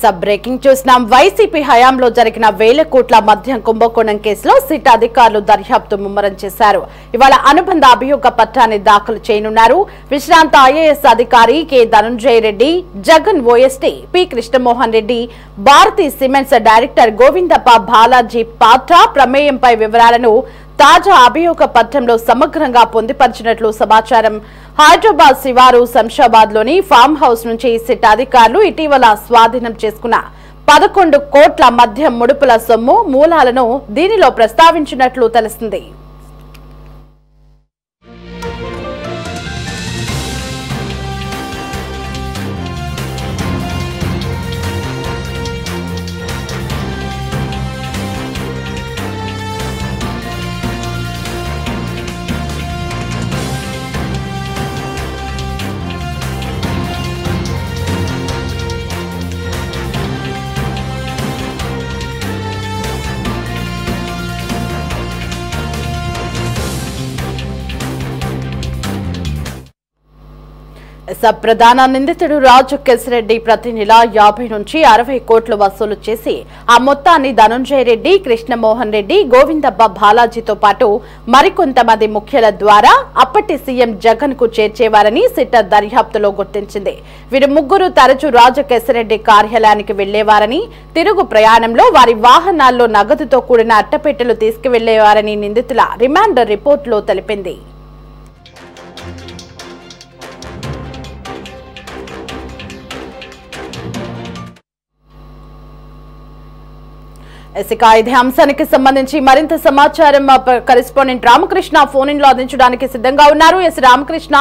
Sub breaking చూస్తున్నాం. YCP హయాంలో జరిగిన వేల కోట్ల మద్యం కుంభకోణం కేసులో సిట్ అధికారులు దర్యాప్తు ముమ్మరం చేశారు. ఇవాళ అనుబంధ అభియోగ పత్రాన్ని దాఖలు చేయనున్నారు. విశ్రాంత ఐఏఎస్ అధికారి K Dhananjaya Reddy, Jagan OSD P Krishnamohan Reddy, Bharathi Cements director Govindappa Balaji పాత్ర ప్రమేయంపై వివరాలను తాజా అభియోగ పత్రంలో సమగ్రంగా పొందుపరిచినట్లు సమాచారం. హైదరాబాద్ శివారు శంషాబాద్ లోని ఫామ్ హౌస్ నుంచి సిట్ అధికారులు ఇటీవల స్వాధీనం చేసుకున్న 11 కోట్ల మద్యం ముడుపుల సొమ్ము మూలాలను దీనిలో ప్రస్తావించినట్లు తెలుస్తుంది. ప్రధాన నిందితుడు రాజు కేసిరెడ్డి ప్రతి నెల 50 నుంచి 60 కోట్లు వసూలు చేసి ఆ మొత్తాన్ని ధనంజయ రెడ్డి, కృష్ణమోహన్ రెడ్డి, గోవిందప్ప బాలాజీతో పాటు మరికొంతమంది ముఖ్యుల ద్వారా అప్పటి సీఎం జగన్ కు చేర్చేవారని సిట్ దర్యాప్తులో గుర్తించింది. వీరు ముగ్గురు తరచూ రాజు కేసిరెడ్డి కార్యాలయానికి వెళ్లేవారని, తిరుగు ప్రయాణంలో వారి వాహనాల్లో నగదుతో కూడిన అట్టపెట్టెలు తీసుకువెళ్లేవారని నిందితుల రిమాండ్ రిపోర్టులో తెలిపింది. ఇదే అంశానికి సంబంధించి మరింత సమాచారం కరెస్పాండెంట్ రామకృష్ణ ఫోన్ ఇన్ లో అందించడానికి సిద్ధంగా ఉన్నారు. రామకృష్ణ,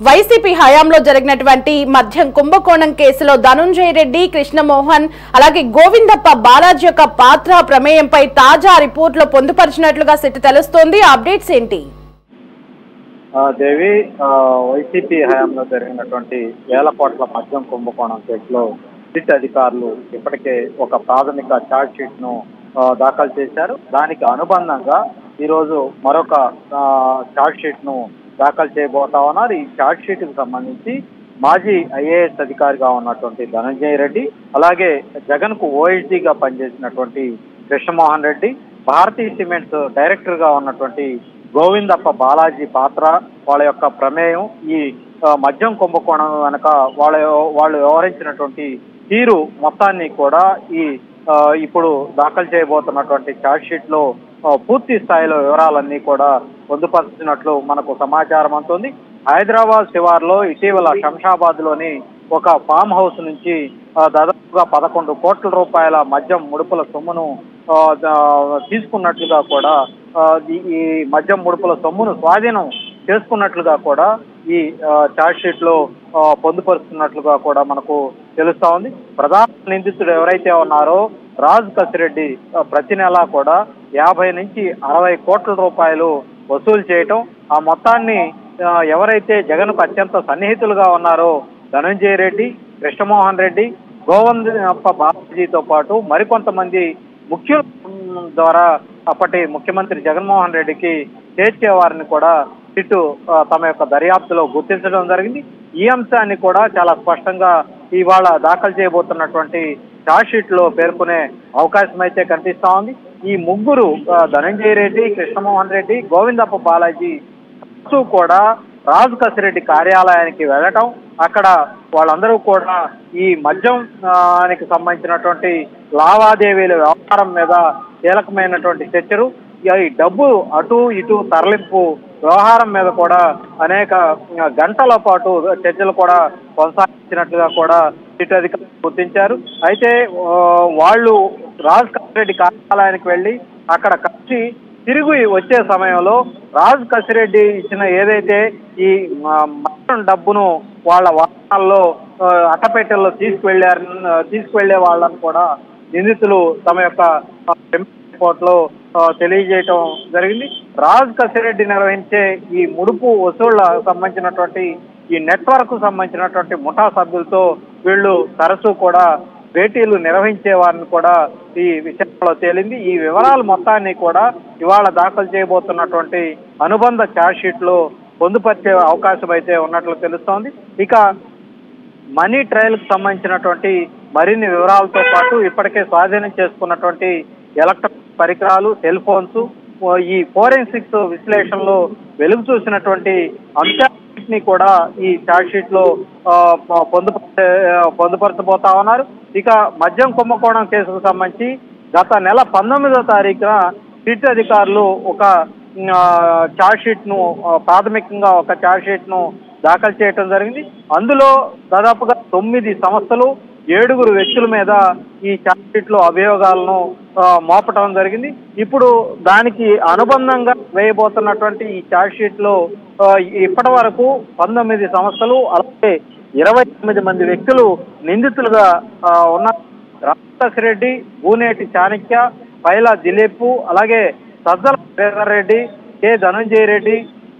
వైసీపీ హయాంలో జరిగినటువంటి మద్యం కుంభకోణం కేసులో ధనంజయ రెడ్డి, కృష్ణమోహన్ అలాగే గోవిందప్ప బాలాజీ యొక్క పాత్ర ప్రమేయంపై తాజా రిపోర్టులో పొందుపరిచినట్లుగా సిట్ తెలుస్తోంది. అప్డేట్స్ ఏంటి? దేవి, వైసీపీ హయాంలో జరిగినటువంటి వేల కోట్ల మద్యం కుంభకోణం కేసులో సిట్ అధికారులు ఇప్పటికే ఒక ప్రాథమిక ఛార్జ్ షీట్ ను దాఖలు చేశారు. దానికి అనుబంధంగా ఈరోజు మరొక ఛార్జ్ షీట్ ను దాఖలు చేయబోతా ఉన్నారు. ఈ ఛార్జ్ షీట్ కు సంబంధించి మాజీ ఐఏఎస్ అధికారిగా ఉన్నటువంటి ధనంజయ రెడ్డి, అలాగే జగన్ కు ఓఎస్డీగా పనిచేసినటువంటి కృష్ణమోహన్ రెడ్డి, భారతీ సిమెంట్స్ డైరెక్టర్ గా ఉన్నటువంటి గోవిందప్ప బాలాజీ పాత్ర, వాళ్ళ యొక్క ప్రమేయం, ఈ మద్యం కుంభకోణం వెనక వాళ్ళు వ్యవహరించినటువంటి తీరు మొత్తాన్ని కూడా ఈ ఇప్పుడు దాఖలు చేయబోతున్నటువంటి ఛార్జ్ షీట్ లో పూర్తి స్థాయిలో వివరాలన్నీ కూడా పొందుపరిచినట్లు మనకు సమాచారం అందుతుంది. హైదరాబాద్ శివార్లో ఇటీవల శంషాబాద్ లోని ఒక ఫామ్ హౌస్ నుంచి దాదాపుగా 11 కోట్ల రూపాయల మద్యం ముడుపుల సొమ్మును తీసుకున్నట్లుగా కూడా, ఈ మద్యం ముడుపుల సొమ్మును స్వాధీనం చేసుకున్నట్లుగా కూడా ఈ ఛార్జ్ షీట్ లో పొందుపరుస్తున్నట్లుగా కూడా మనకు తెలుస్తా ఉంది. ప్రధాన నిందితుడు ఎవరైతే ఉన్నారో రాజు కేసిరెడ్డి ప్రతి నెలా కూడా 50 నుంచి 60 కోట్ల రూపాయలు వసూలు చేయటం, ఆ మొత్తాన్ని ఎవరైతే జగన్ కు అత్యంత సన్నిహితులుగా ఉన్నారో ధనంజయ రెడ్డి, కృష్ణమోహన్ రెడ్డి, గోవిందప్ప బాలాజీతో పాటు మరికొంతమంది ముఖ్యుల ద్వారా అప్పటి ముఖ్యమంత్రి జగన్మోహన్ రెడ్డికి చేర్చేవారిని కూడా సిట్ తమ యొక్క దర్యాప్తులో గుర్తించడం జరిగింది. ఈ అంశాన్ని కూడా చాలా స్పష్టంగా ఇవాళ దాఖలు చేయబోతున్నటువంటి ఛార్జ్ షీట్ లో పేర్కొనే అవకాశం అయితే కనిపిస్తా ఉంది. ఈ ముగ్గురు ధనంజయ రెడ్డి, కృష్ణమోహన్ రెడ్డి, గోవిందప్ప బాలాజీ కూడా రాజు కేసిరెడ్డి కార్యాలయానికి వెళ్ళటం, అక్కడ వాళ్ళందరూ కూడా ఈ మద్యానికి సంబంధించినటువంటి లావాదేవీల వ్యవహారం మీద కీలకమైనటువంటి చర్చలు, ఈ డబ్బు అటు ఇటు తరలింపు వ్యవహారం మీద కూడా అనేక గంటల పాటు చర్చలు కూడా కొనసాగించినట్లుగా కూడా సిట్ అధికారులు గుర్తించారు. అయితే వాళ్ళు రాజు కేసిరెడ్డి కార్యాలయానికి వెళ్ళి అక్కడ కలిసి తిరిగి వచ్చే సమయంలో రాజు కేసిరెడ్డి ఇచ్చిన ఏదైతే ఈ మొత్తం డబ్బును వాళ్ళ వాహనాల్లో అట్టపెట్టెల్లో తీసుకువెళ్లే వాళ్ళని కూడా నిందితులు తమ యొక్క రిపోర్ట్ లో తెలియజేయటం జరిగింది. రాజు కేసిరెడ్డి నిర్వహించే ఈ ముడుపు వసూళ్ల సంబంధించినటువంటి ఈ నెట్వర్క్ సంబంధించినటువంటి ముఠా సభ్యులతో వీళ్ళు తరచూ కూడా భేటీలు నిర్వహించే వారిని కూడా ఈ విషయంలో తేలింది. ఈ వివరాలు మొత్తాన్ని కూడా ఇవాళ దాఖలు చేయబోతున్నటువంటి అనుబంధ ఛార్జ్ షీట్ లో పొందుపరిచే అవకాశం అయితే ఉన్నట్లు తెలుస్తోంది. ఇక మనీ ట్రయల్ కు సంబంధించినటువంటి మరిన్ని వివరాలతో పాటు ఇప్పటికే స్వాధీనం చేసుకున్నటువంటి ఎలక్ట్రానిక్ పరికరాలు, సెల్ ఫోన్స్, ఈ ఫోరెన్సిక్స్ విశ్లేషణలో వెలుగు చూసినటువంటి అంశాన్ని కూడా ఈ ఛార్జ్ షీట్ లో పొందుపరచబోతా ఉన్నారు. ఇక మద్యం కుంభకోణం కేసుకు సంబంధించి గత నెల 19వ తారీఖున సిట్ అధికారులు ఒక ఛార్జ్ షీట్ ను ప్రాథమికంగా ఒక ఛార్జ్ షీట్ ను దాఖలు చేయడం జరిగింది. అందులో దాదాపుగా 9 సంస్థలు 7 వ్యక్తుల మీద ఈ ఛార్జ్ షీట్ లో అభియోగాలను మోపటం జరిగింది. ఇప్పుడు దానికి అనుబంధంగా వేయబోతున్నటువంటి ఈ ఛార్జ్ షీట్ లో ఇప్పటి వరకు 19 సంస్థలు అలాగే 29 మంది వ్యక్తులు నిందితులుగా ఉన్నారు. రామదాస్ రెడ్డి, బూనేటి చాణక్య, పైలా దిలీప్, అలాగే సజ్జల శ్రీధర్ రెడ్డి, కె ధనంజయ రెడ్డి,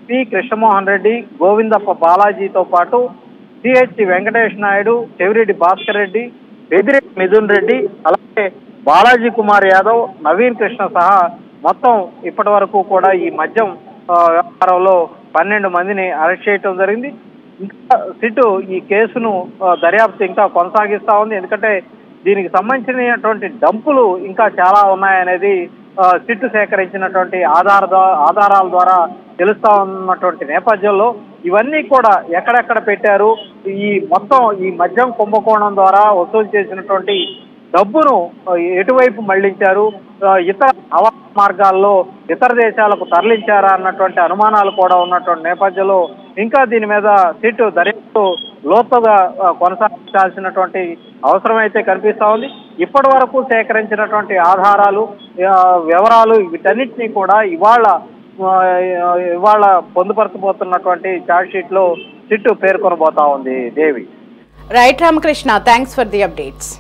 పి కృష్ణమోహన్ రెడ్డి, గోవిందప్ప బాలాజీతో పాటు సిహెచ్ వెంకటేష్ నాయుడు, చెవిరెడ్డి భాస్కర్ రెడ్డి, పెదిరెడ్డి మిథున్ రెడ్డి, అలాగే బాలాజీ కుమార్ యాదవ్, నవీన్ కృష్ణ సహా మొత్తం ఇప్పటి వరకు కూడా ఈ మద్యం వ్యవహారంలో 12 మందిని అరెస్ట్ చేయడం జరిగింది. ఇంకా సిట్ ఈ కేసును దర్యాప్తు ఇంకా కొనసాగిస్తా ఉంది. ఎందుకంటే దీనికి సంబంధించినటువంటి డంపులు ఇంకా చాలా ఉన్నాయనేది సిట్ సేకరించినటువంటి ఆధారాల ద్వారా తెలుస్తా ఉన్నటువంటి నేపథ్యంలో ఇవన్నీ కూడా ఎక్కడెక్కడ పెట్టారు, ఈ మొత్తం ఈ మద్యం కుంభకోణం ద్వారా వసూలు చేసినటువంటి డబ్బును ఎటువైపు మళ్లించారు, ఇతర రవాణా మార్గాల్లో ఇతర దేశాలకు తరలించారా అన్నటువంటి అనుమానాలు కూడా ఉన్నటువంటి నేపథ్యంలో ఇంకా దీని మీద సిట్ దర్యాప్తు లోతుగా కొనసాగించాల్సినటువంటి అవసరం అయితే కనిపిస్తా ఉంది. ఇప్పటి వరకు సేకరించినటువంటి ఆధారాలు, వివరాలు వీటన్నిటినీ కూడా ఇవాళ పొందుపరచబోతున్నటువంటి ఛార్జ్ షీట్ లో సిట్ పేర్కొనబోతా ఉంది. Devi. Right Ramakrishna, thanks for the updates.